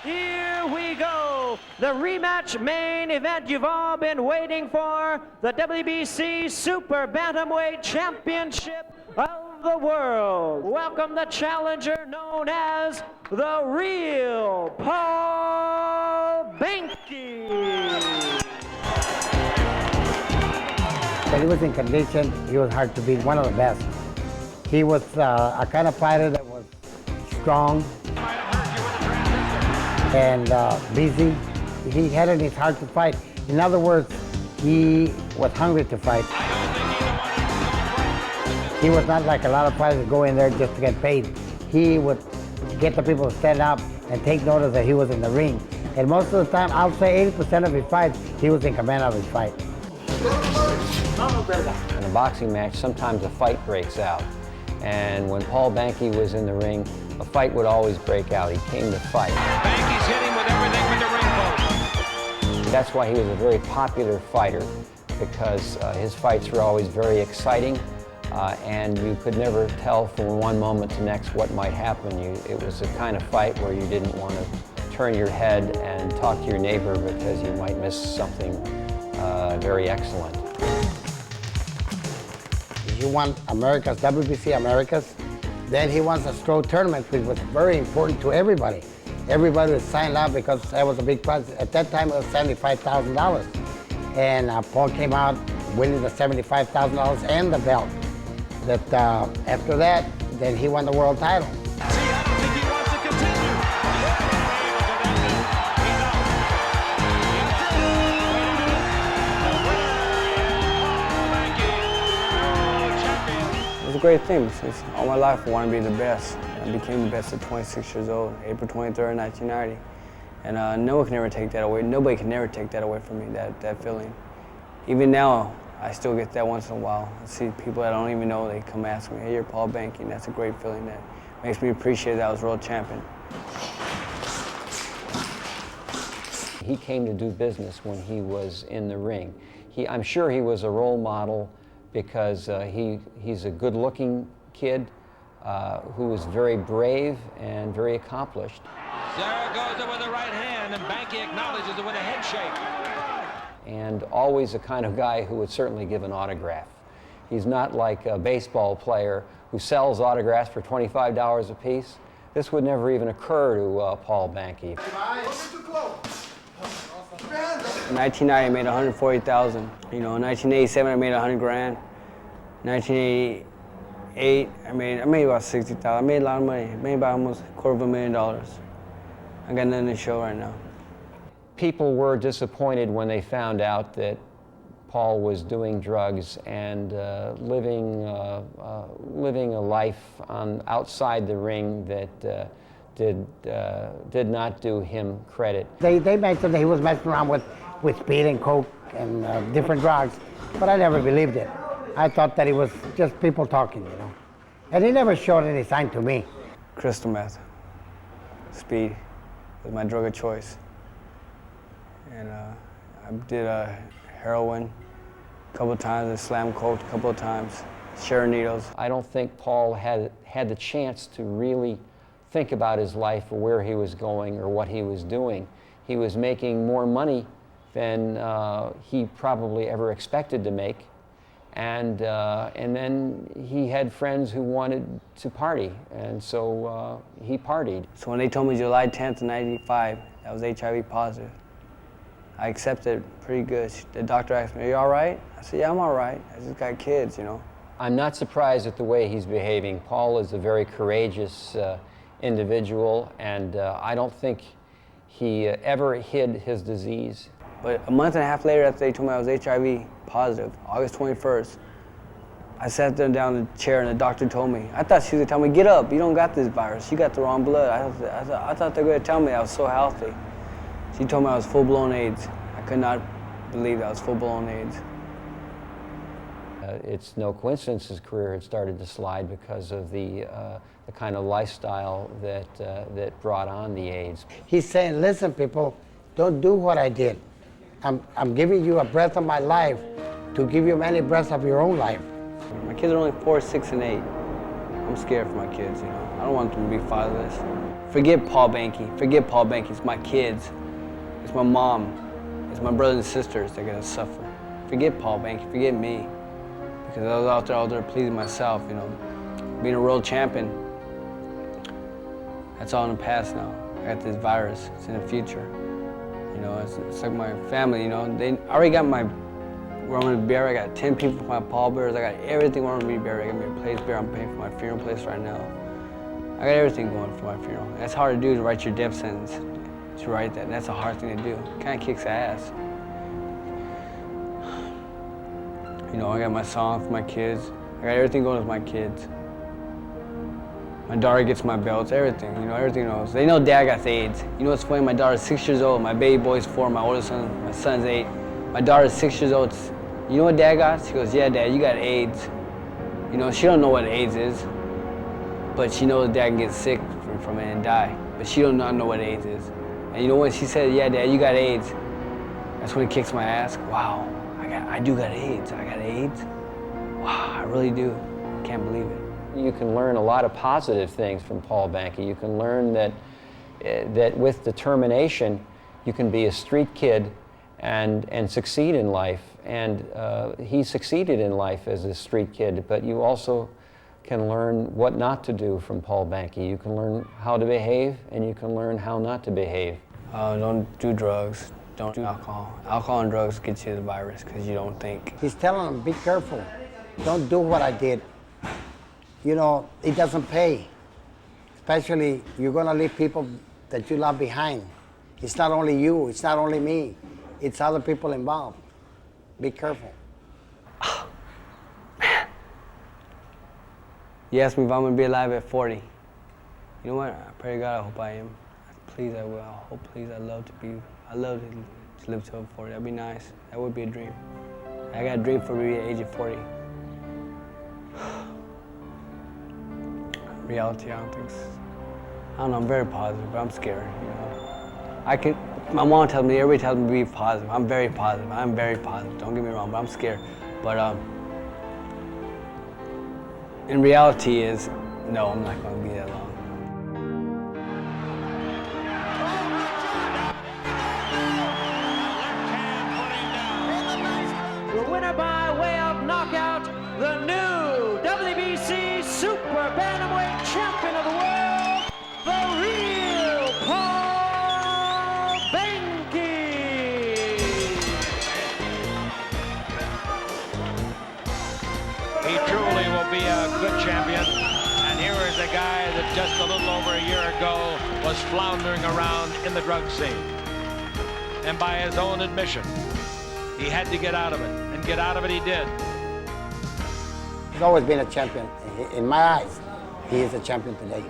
Here we go, the rematch main event you've all been waiting for, the WBC Super Bantamweight Championship of the world. Welcome the challenger known as the real Paul Banke. When he was in condition, he was hard to beat, one of the best. He was a kind of fighter that was strong and busy. He had it in his heart to fight. In other words, he was hungry to fight. He was not like a lot of fighters that go in there just to get paid. He would get the people to stand up and take notice that he was in the ring. And most of the time, I'll say 80% of his fights, he was in command of his fight. In a boxing match, sometimes a fight breaks out. And when Paul Banke was in the ring, a fight would always break out. He came to fight. Banke's hitting with everything with the ring post. That's why he was a very popular fighter, because his fights were always very exciting, and you could never tell from one moment to the next what might happen. It was the kind of fight where you didn't want to turn your head and talk to your neighbor because you might miss something very excellent. He won America's, WBC Americas. Then he won the Stroh tournament, which was very important to everybody. Everybody was signed up because that was a big prize. At that time, it was $75,000. And Paul came out winning the $75,000 and the belt. That after that, then he won the world title. See, I don't think he wants to continue. It was a great thing. Since all my life I wanted to be the best. I became the best at 26 years old, April 23rd, 1990. And no one can ever take that away. Nobody can never take that away from me, that feeling. Even now, I still get that once in a while. I see people that I don't even know, they come ask me, hey, you're Paul Banke, and that's a great feeling. That makes me appreciate that I was world champion. He came to do business when he was in the ring. I'm sure he was a role model because he's a good-looking kid who was very brave and very accomplished. Zaragoza with the right hand, and Banke acknowledges it with a head shake. And always the kind of guy who would certainly give an autograph. He's not like a baseball player who sells autographs for $25 a piece. This would never even occur to Paul Banke. In 1990, I made $140,000. You know, in 1987, I made $100 grand. 1988, I made about $60,000. I made a lot of money. I made about almost $250,000. I got nothing to show right now. People were disappointed when they found out that Paul was doing drugs and living a life outside the ring that did not do him credit. They mentioned that he was messing around with speed and coke and different drugs, but I never believed it. I thought that it was just people talking, you know. And he never showed any sign to me. Crystal meth, speed was my drug of choice. And I did heroin a couple of times, and slam coke a couple of times, sharing needles. I don't think Paul had the chance to really think about his life or where he was going or what he was doing. He was making more money than he probably ever expected to make. And then he had friends who wanted to party, and so he partied. So when they told me July 10th, 95, I was HIV positive, I accepted pretty good. The doctor asked me, are you all right? I said, yeah, I'm all right. I just got kids, you know. I'm not surprised at the way he's behaving. Paul is a very courageous individual, and I don't think he ever hid his disease. But a month and a half later, after they told me I was HIV positive, August 21st, I sat there down in the chair and the doctor told me, I thought she was gonna tell me, get up, you don't got this virus, you got the wrong blood. I thought they were gonna tell me I was so healthy. She told me I was full-blown AIDS. I could not believe that I was full-blown AIDS. It's no coincidence his career had started to slide because of the kind of lifestyle that brought on the AIDS. He's saying, listen, people, don't do what I did. I'm giving you a breath of my life to give you many breaths of your own life. My kids are only 4, 6, and 8. I'm scared for my kids, you know. I don't want them to be fatherless. Forget Paul Banke. Forget Paul Banke. It's my kids. It's my mom. It's my brothers and sisters that are gonna suffer. Forget Paul Banke. Forget me. Because I was out there pleasing myself, you know. Being a world champion, that's all in the past now. I got this virus. It's in the future. You know, it's like my family, you know. They already got my where I'm gonna be buried. I got 10 people for my pallbearers. I got everything where I'm gonna be buried. I got me a place there. I'm paying for my funeral place right now. I got everything going for my funeral. And that's hard to do, to write your death sentence. To write that, and that's a hard thing to do. It kind of kicks ass. You know, I got my song for my kids. I got everything going with my kids. My daughter gets my belts, everything, you know, everything knows. They know Dad got AIDS. You know what's funny? My daughter's 6 years old. My baby boy's 4. My oldest son, my son's 8. My daughter's 6 years old. You know what Dad got? She goes, yeah, Dad, you got AIDS. You know, she don't know what AIDS is, but she knows Dad can get sick from it and die. But she don't know what AIDS is. And you know when she said, yeah, Dad, you got AIDS, that's when it kicks my ass. Wow, I do got AIDS. I got AIDS? Wow, I really do. Can't believe it. You can learn a lot of positive things from Paul Banke. You can learn that with determination, you can be a street kid and succeed in life. And he succeeded in life as a street kid, but you also can learn what not to do from Paul Banke. You can learn how to behave, and you can learn how not to behave. Don't do drugs. Don't do alcohol. Alcohol and drugs get you the virus because you don't think. He's telling them, be careful. Don't do what I did. You know, it doesn't pay. Especially, you're gonna leave people that you love behind. It's not only you, it's not only me, it's other people involved. Be careful. Oh, man. You asked me if I'm gonna be alive at 40. You know what? I pray to God, I hope I am. Please, I will. I hope, please, I love to live till 40. That'd be nice. That would be a dream. I got a dream for me at the age of 40. Reality, I don't think I don't know, I'm very positive, but I'm scared, you know. My mom tells me, everybody tells me to be positive. I'm very positive, don't get me wrong, but I'm scared. But in reality is, no, I'm not gonna be that long. The winner by way of knockout, the new WBC Super Bantamweight Champion of the World, the real Paul Banke. He truly will be a good champion. And here is a guy that just a little over a year ago was floundering around in the drug scene. And by his own admission, he had to get out of it. And get out of it he did. He's always been a champion. In my eyes, he is a champion today.